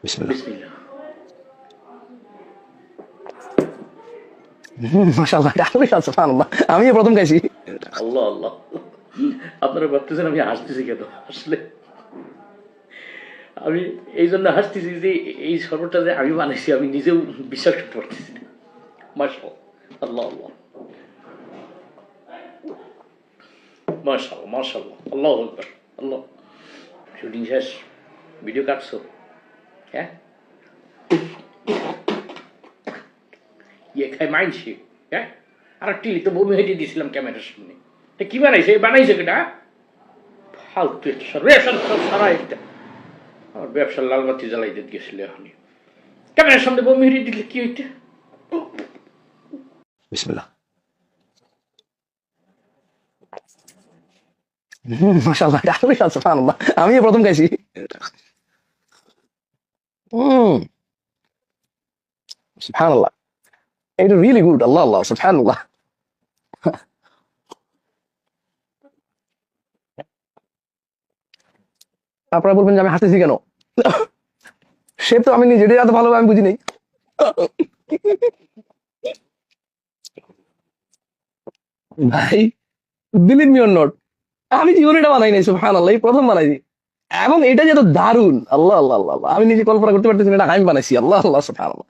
বিসমিল্লাহ। বিসমিল্লাহ। মাশাআল্লাহ, এটা আসলে সুবহানাল্লাহ, আমি প্রথম খাইছি। আল্লাহ আল্লাহ। আপনারা ভাবতেছেন আমি হাসতেছি কেন? আসলে আমি এই জন্য হাসতেছি যে এই শরবতটা যে আমি বানাইছি আমি নিজেও বিশ্বাস করতে পারতেছি না। মাশাআল্লাহ, আল্লাহ আল্লাহ, মাশাআল্লাহ মাশাআল্লাহ, আল্লাহু আকবার, আল্লাহ। শুটিং শেষ, ভিডিও কাটছো? হ্যাঁ, ইয়ে খাই মাইনছি। হ্যাঁ, আর টিলি তো বমি হেঁটে দিয়েছিলাম ক্যামেরার সামনে। তা কি বানাইছে? বানাইছে কেটা? ফালতু একটা সারা একটা আমার ব্যবসার লাল বাতি জ্বালাইতে গেছিল এখনই। ক্যামেরার সামনে বমি হেঁটে দিলে কি হইতে? বিসমিল্লাহ। মাশাআল্লাহ, এটা আসলে সুবহানাল্লাহ, আমি প্রথম খাইছি। সুবহানাল্লাহ, এটা রিয়েলি গুড। আল্লাহ আল্লাহ, সুবহানাল্লাহ। আপনারা বলবেন যে আমি হাসতেছি কেন? সে তো আমি নিজেটাই এত ভালো আমি বুঝি নাই। ভাই, বিলিভ মি অর নট, আমি জীবনে এটা বানাই নাই। সুবহানাল্লাহ, এই প্রথম বানাইছি। এবং এটা যে এত দারুণ, আল্লাহ আল্লাহ আল্লাহ, আমি নিজে কল্পনা করতে পারতেছি না এটা আমি বানাইছি। আল্লাহ আল্লাহ, সুবহানাল্লাহ।